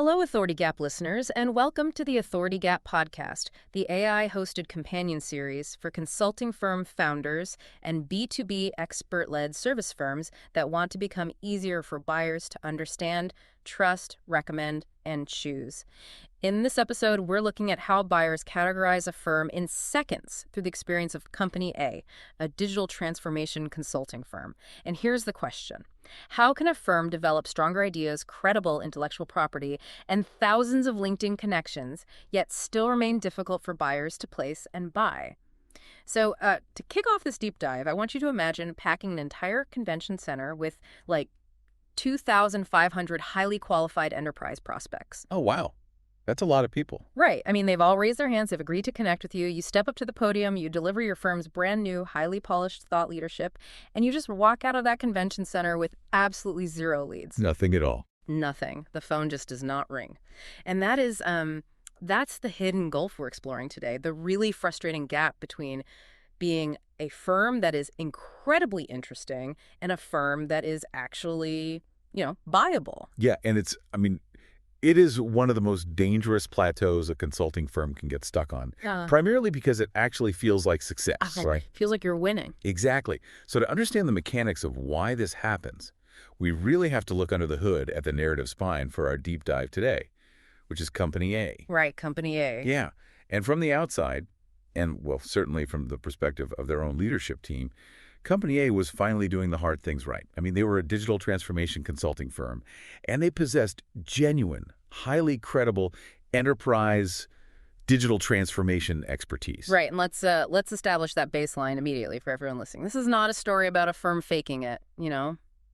Hello, Authority Gap listeners, and welcome to the Authority Gap podcast, the AI-hosted companion series for consulting firm founders and B2B expert-led service firms that want to become easier for buyers to understand, trust, recommend, and choose. In this episode, we're looking at how buyers categorize a firm in seconds through the experience of Company a digital transformation consulting firm. And here's the question. How can a firm develop stronger ideas, credible intellectual property, and thousands of LinkedIn connections, yet still remain difficult for buyers to place and buy? So to kick off this deep dive, I want you to imagine packing an entire convention center with, 2,500 highly qualified enterprise prospects. Oh, wow. That's a lot of people. Right. I mean, they've all raised their hands. They've agreed to connect with you. You step up to the podium. You deliver your firm's brand new, highly polished thought leadership. And you just walk out of that convention center with absolutely zero leads. Nothing at all. Nothing. The phone just does not ring. And that's the hidden gulf we're exploring today. The really frustrating gap between being a firm that is incredibly interesting and a firm that is actually, buyable. Yeah, and it is one of the most dangerous plateaus a consulting firm can get stuck on, primarily because it actually feels like success, right? Feels like you're winning. Exactly. So to understand the mechanics of why this happens, we really have to look under the hood at the narrative spine for our deep dive today, which is Company A. Right, Company A. Yeah, and from the outside, and certainly from the perspective of their own leadership team, Company A was finally doing the hard things right. I mean, they were a digital transformation consulting firm, and they possessed genuine, highly credible enterprise digital transformation expertise. Right, and let's establish that baseline immediately for everyone listening. This is not a story about a firm faking it,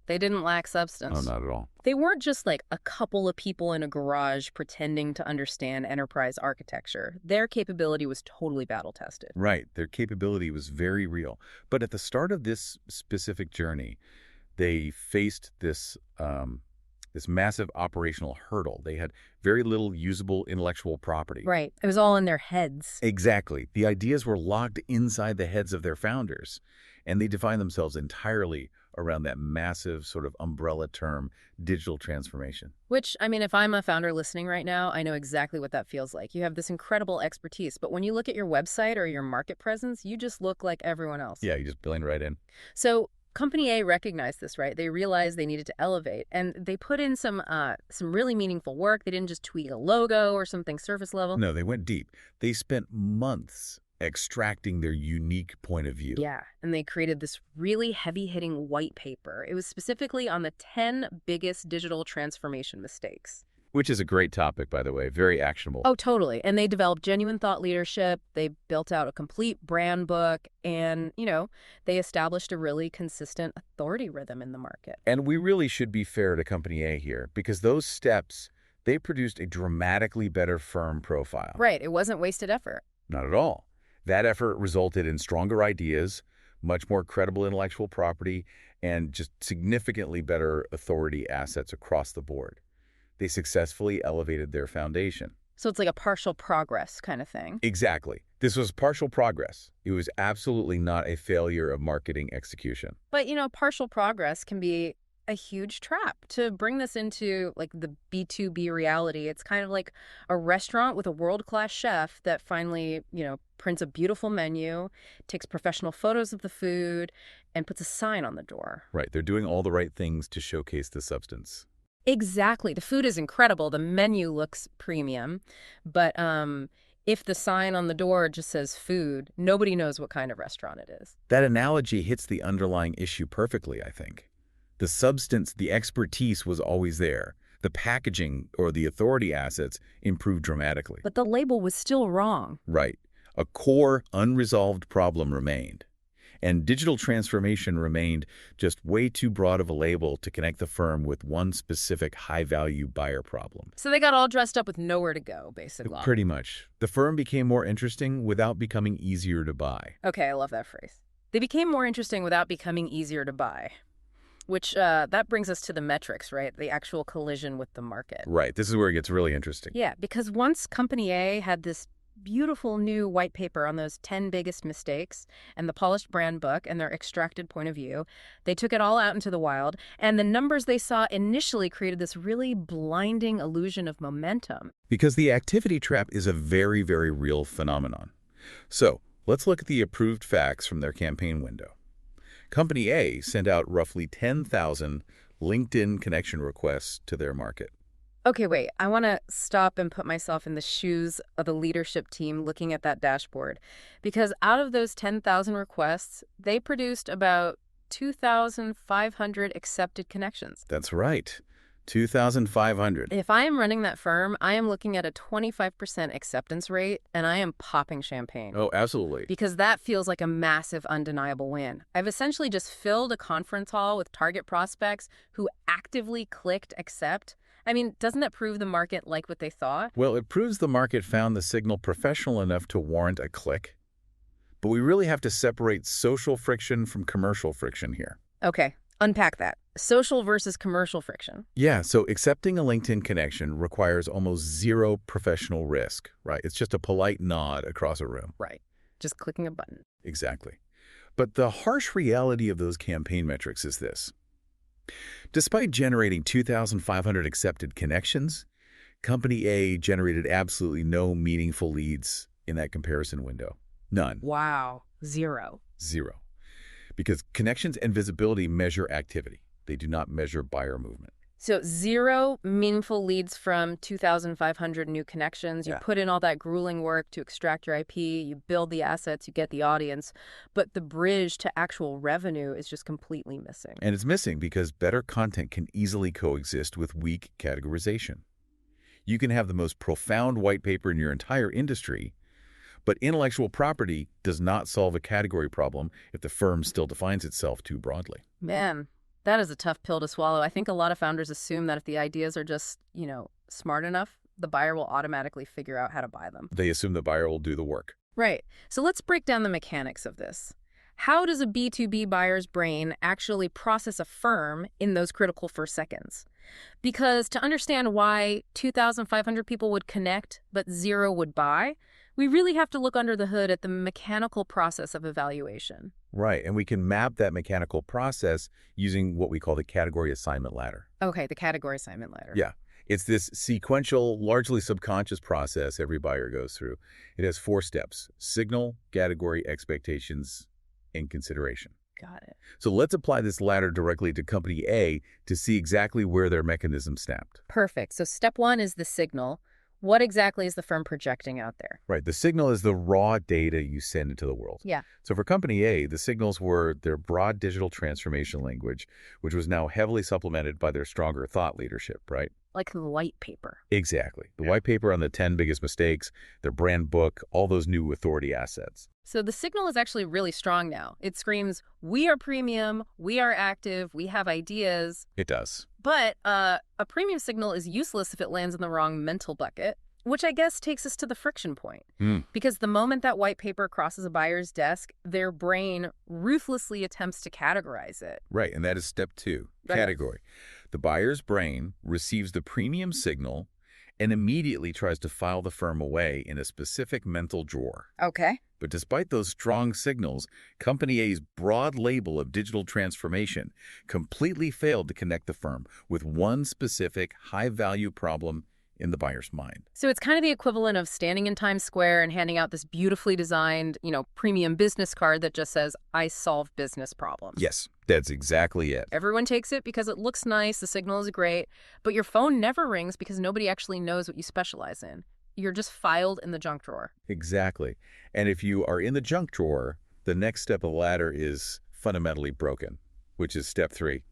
They didn't lack substance. Oh, not at all. They weren't just like a couple of people in a garage pretending to understand enterprise architecture. Their capability was totally battle-tested. Right. Their capability was very real. But at the start of this specific journey, they faced this massive operational hurdle. They had very little usable intellectual property. Right. It was all in their heads. Exactly. The ideas were locked inside the heads of their founders, and they defined themselves entirely around that massive sort of umbrella term, digital transformation. Which, if I'm a founder listening right now, I know exactly what that feels like. You have this incredible expertise, but when you look at your website or your market presence, you just look like everyone else. Yeah, you just blend right in. So Company A recognized this, right? They realized they needed to elevate, and they put in some really meaningful work. They didn't just tweak a logo or something surface level. No, they went deep. They spent months extracting their unique point of view. Yeah, and they created this really heavy-hitting white paper. It was specifically on the 10 biggest digital transformation mistakes. Which is a great topic, by the way, very actionable. Oh, totally. And they developed genuine thought leadership. They built out a complete brand book, and, they established a really consistent authority rhythm in the market. And we really should be fair to Company A here, because those steps, they produced a dramatically better firm profile. Right. It wasn't wasted effort. Not at all. That effort resulted in stronger ideas, much more credible intellectual property, and just significantly better authority assets across the board. They successfully elevated their foundation. So it's like a partial progress kind of thing. Exactly. This was partial progress. It was absolutely not a failure of marketing execution. But, partial progress can be a huge trap. To bring this into the B2B reality, it's kind of like a restaurant with a world-class chef that finally, prints a beautiful menu, takes professional photos of the food, and puts a sign on the door. Right. They're doing all the right things to showcase the substance. Exactly. The food is incredible. The menu looks premium. But if the sign on the door just says food, nobody knows what kind of restaurant it is. That analogy hits the underlying issue perfectly, I think. The substance, the expertise was always there. The packaging or the authority assets improved dramatically. But the label was still wrong. Right. A core, unresolved problem remained. And digital transformation remained just way too broad of a label to connect the firm with one specific high-value buyer problem. So they got all dressed up with nowhere to go, basically. Pretty much. The firm became more interesting without becoming easier to buy. Okay, I love that phrase. They became more interesting without becoming easier to buy. Which, that brings us to the metrics, right? The actual collision with the market. Right. This is where it gets really interesting. Yeah, because once Company A had this beautiful new white paper on those 10 biggest mistakes and the polished brand book and their extracted point of view. They took it all out into the wild, and the numbers they saw initially created this really blinding illusion of momentum. Because the activity trap is a very, very real phenomenon. So let's look at the approved facts from their campaign window. Company A sent out roughly 10,000 LinkedIn connection requests to their market. Okay, wait, I want to stop and put myself in the shoes of the leadership team looking at that dashboard. Because out of those 10,000 requests, they produced about 2,500 accepted connections. That's right, 2,500. If I am running that firm, I am looking at a 25% acceptance rate, and I am popping champagne. Oh, absolutely. Because that feels like a massive, undeniable win. I've essentially just filled a conference hall with target prospects who actively clicked accept. I mean, doesn't that prove the market liked what they thought? Well, it proves the market found the signal professional enough to warrant a click. But we really have to separate social friction from commercial friction here. Okay, unpack that. Social versus commercial friction. Yeah, so accepting a LinkedIn connection requires almost zero professional risk, right? It's just a polite nod across a room. Right. Just clicking a button. Exactly. But the harsh reality of those campaign metrics is this. Despite generating 2,500 accepted connections, Company A generated absolutely no meaningful leads in that comparison window. None. Wow. Zero. Zero. Because connections and visibility measure activity. They do not measure buyer movement. So zero meaningful leads from 2,500 new connections. You put in all that grueling work to extract your IP, you build the assets, you get the audience, but the bridge to actual revenue is just completely missing. And it's missing because better content can easily coexist with weak categorization. You can have the most profound white paper in your entire industry, but intellectual property does not solve a category problem if the firm still defines itself too broadly. Man, that is a tough pill to swallow. I think a lot of founders assume that if the ideas are just, smart enough, the buyer will automatically figure out how to buy them. They assume the buyer will do the work. Right. So let's break down the mechanics of this. How does a B2B buyer's brain actually process a firm in those critical first seconds? Because to understand why 2,500 people would connect but zero would buy, we really have to look under the hood at the mechanical process of evaluation. Right, and we can map that mechanical process using what we call the category assignment ladder. Okay, the category assignment ladder. Yeah, it's this sequential, largely subconscious process every buyer goes through. It has 4 steps: signal, category, expectations, and consideration. Got it. So let's apply this ladder directly to Company A to see exactly where their mechanism snapped. Perfect. So step 1 is the signal. What exactly is the firm projecting out there? Right. The signal is the raw data you send into the world. Yeah. So for Company A, the signals were their broad digital transformation language, which was now heavily supplemented by their stronger thought leadership, right? Like the white paper. Exactly. The white paper on the 10 biggest mistakes, their brand book, all those new authority assets. So the signal is actually really strong now. It screams, we are premium, we are active, we have ideas. It does. But a premium signal is useless if it lands in the wrong mental bucket, which I guess takes us to the friction point. Because the moment that white paper crosses a buyer's desk, their brain ruthlessly attempts to categorize it. Right, and that is step 2, category. The buyer's brain receives the premium signal and immediately tries to file the firm away in a specific mental drawer. Okay. But despite those strong signals, Company A's broad label of digital transformation completely failed to connect the firm with one specific high-value problem in the buyer's mind. So it's kind of the equivalent of standing in Times Square and handing out this beautifully designed, premium business card that just says, I solve business problems. Yes, that's exactly it. Everyone takes it because it looks nice, the signal is great, but your phone never rings because nobody actually knows what you specialize in. You're just filed in the junk drawer. Exactly. And if you are in the junk drawer, the next step of the ladder is fundamentally broken, which is step 3,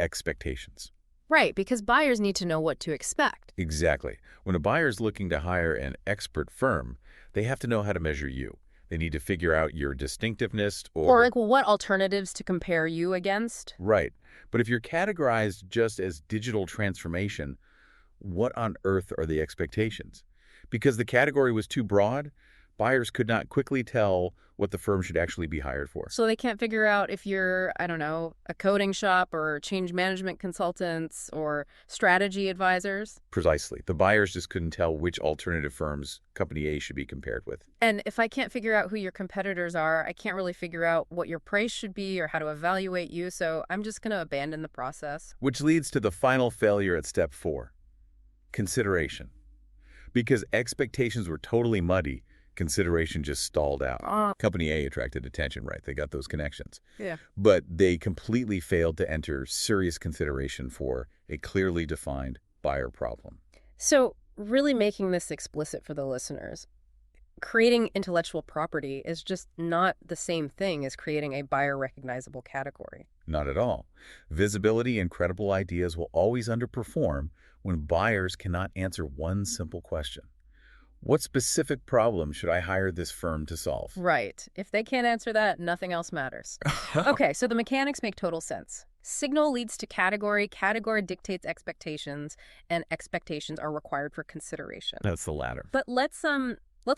expectations. Right, because buyers need to know what to expect. Exactly. When a buyer is looking to hire an expert firm, they have to know how to measure you. They need to figure out your distinctiveness Or what alternatives to compare you against. Right. But if you're categorized just as digital transformation, what on earth are the expectations? Because the category was too broad, Buyers could not quickly tell what the firm should actually be hired for. So they can't figure out if you're, I don't know, a coding shop or change management consultants or strategy advisors. Precisely. The buyers just couldn't tell which alternative firms Company A should be compared with. And if I can't figure out who your competitors are, I can't really figure out what your price should be or how to evaluate you, so I'm just going to abandon the process. Which leads to the final failure at step 4, consideration. Because expectations were totally muddy, consideration just stalled out. Company A attracted attention, right? They got those connections. Yeah. But they completely failed to enter serious consideration for a clearly defined buyer problem. So really making this explicit for the listeners, creating intellectual property is just not the same thing as creating a buyer-recognizable category. Not at all. Visibility and credible ideas will always underperform when buyers cannot answer one simple question. What specific problem should I hire this firm to solve? Right. If they can't answer that, nothing else matters. Okay, so the mechanics make total sense. Signal leads to category, category dictates expectations, and expectations are required for consideration. That's the latter. But let's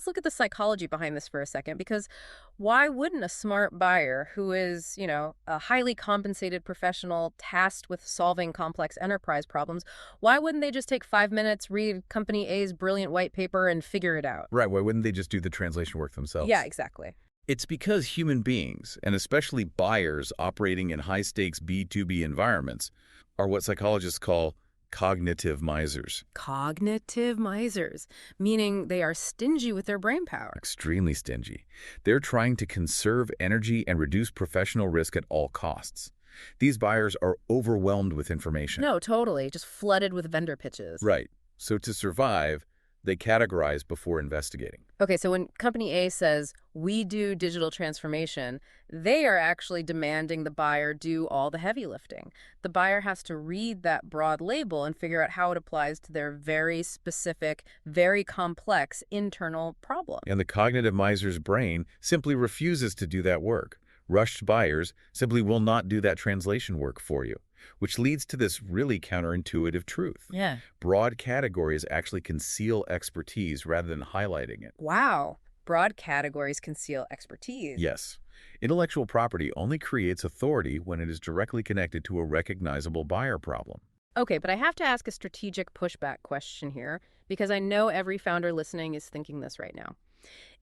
look at the psychology behind this for a second, because why wouldn't a smart buyer who is, a highly compensated professional tasked with solving complex enterprise problems, why wouldn't they just take 5 minutes, read Company A's brilliant white paper, and figure it out? Right. Why wouldn't they just do the translation work themselves? Yeah, exactly. It's because human beings, and especially buyers operating in high-stakes B2B environments, are what psychologists call cognitive misers. Cognitive misers, meaning they are stingy with their brain power. Extremely stingy. They're trying to conserve energy and reduce professional risk at all costs. These buyers are overwhelmed with information. No, totally. Just flooded with vendor pitches. Right. So to survive, they categorize before investigating. Okay, so when Company A says, we do digital transformation, they are actually demanding the buyer do all the heavy lifting. The buyer has to read that broad label and figure out how it applies to their very specific, very complex internal problem. And the cognitive miser's brain simply refuses to do that work. Rushed buyers simply will not do that translation work for you, which leads to this really counterintuitive truth. Yeah. Broad categories actually conceal expertise rather than highlighting it. Wow. Broad categories conceal expertise. Yes. Intellectual property only creates authority when it is directly connected to a recognizable buyer problem. Okay, but I have to ask a strategic pushback question here, because I know every founder listening is thinking this right now.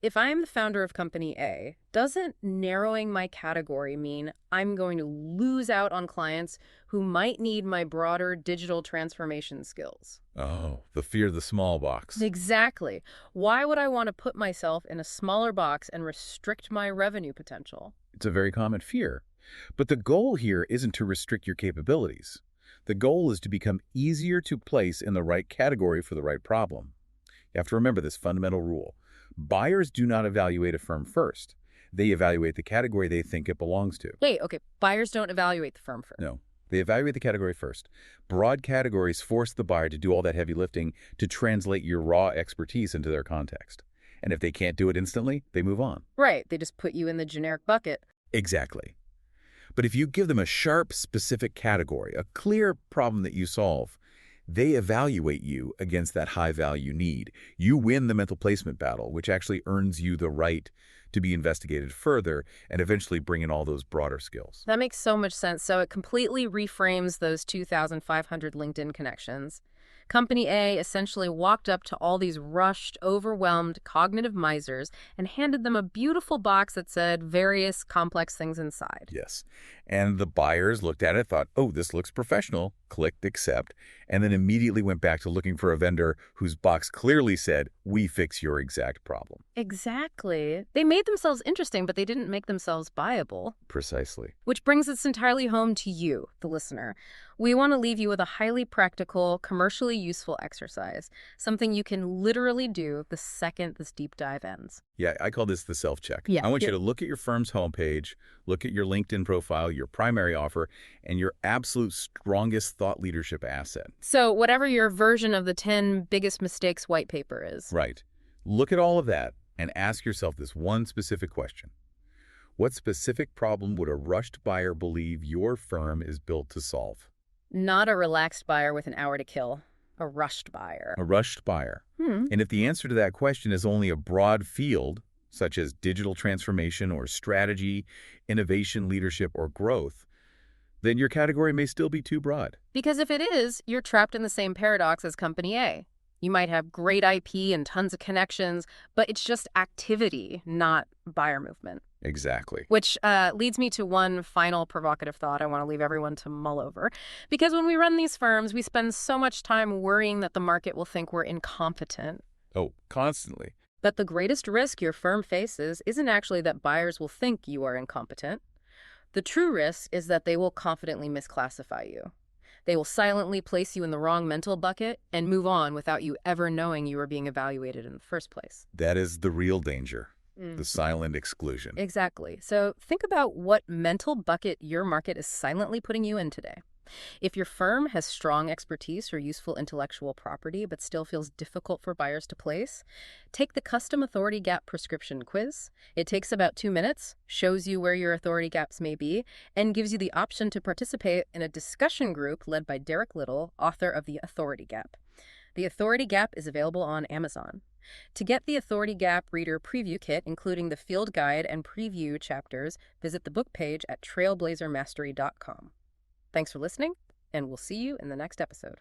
If I am the founder of Company A, doesn't narrowing my category mean I'm going to lose out on clients who might need my broader digital transformation skills? Oh, the fear of the small box. Exactly. Why would I want to put myself in a smaller box and restrict my revenue potential? It's a very common fear. But the goal here isn't to restrict your capabilities. The goal is to become easier to place in the right category for the right problem. You have to remember this fundamental rule. Buyers do not evaluate a firm first. They evaluate the category they think it belongs to. Wait, okay. Buyers don't evaluate the firm first. No, they evaluate the category first. Broad categories force the buyer to do all that heavy lifting to translate your raw expertise into their context. And if they can't do it instantly, they move on. Right. They just put you in the generic bucket. Exactly. But if you give them a sharp, specific category, a clear problem that you solve, they evaluate you against that high-value need. You win the mental placement battle, which actually earns you the right to be investigated further and eventually bring in all those broader skills. That makes so much sense. So it completely reframes those 2,500 LinkedIn connections. Company A essentially walked up to all these rushed, overwhelmed cognitive misers and handed them a beautiful box that said various complex things inside. Yes. And the buyers looked at it, thought, oh, this looks professional, clicked accept, and then immediately went back to looking for a vendor whose box clearly said, we fix your exact problem. Exactly. They made themselves interesting, but they didn't make themselves buyable. Precisely. Which brings us entirely home to you, the listener. We want to leave you with a highly practical, commercially useful exercise, something you can literally do the second this deep dive ends. Yeah, I call this the self-check. Yeah. I want you to look at your firm's homepage, look at your LinkedIn profile, your primary offer, and your absolute strongest thought leadership asset. So whatever your version of the 10 biggest mistakes white paper is. Right. Look at all of that and ask yourself this one specific question. What specific problem would a rushed buyer believe your firm is built to solve? Not a relaxed buyer with an hour to kill. A rushed buyer. A rushed buyer. And if the answer to that question is only a broad field such as digital transformation or strategy, innovation, leadership, or growth, then your category may still be too broad. Because if it is, you're trapped in the same paradox as Company A. You might have great IP and tons of connections, but it's just activity, not buyer movement. Exactly. Which leads me to one final provocative thought I want to leave everyone to mull over. Because when we run these firms, we spend so much time worrying that the market will think we're incompetent. Oh, constantly. But the greatest risk your firm faces isn't actually that buyers will think you are incompetent. The true risk is that they will confidently misclassify you. They will silently place you in the wrong mental bucket and move on without you ever knowing you were being evaluated in the first place. That is the real danger, the silent exclusion. Exactly. So think about what mental bucket your market is silently putting you in today. If your firm has strong expertise or useful intellectual property but still feels difficult for buyers to place, take the Custom Authority Gap Prescription Quiz. It takes about 2 minutes, shows you where your authority gaps may be, and gives you the option to participate in a discussion group led by Derek Little, author of The Authority Gap. The Authority Gap is available on Amazon. To get the Authority Gap Reader Preview Kit, including the field guide and preview chapters, visit the book page at trailblazermastery.com. Thanks for listening, and we'll see you in the next episode.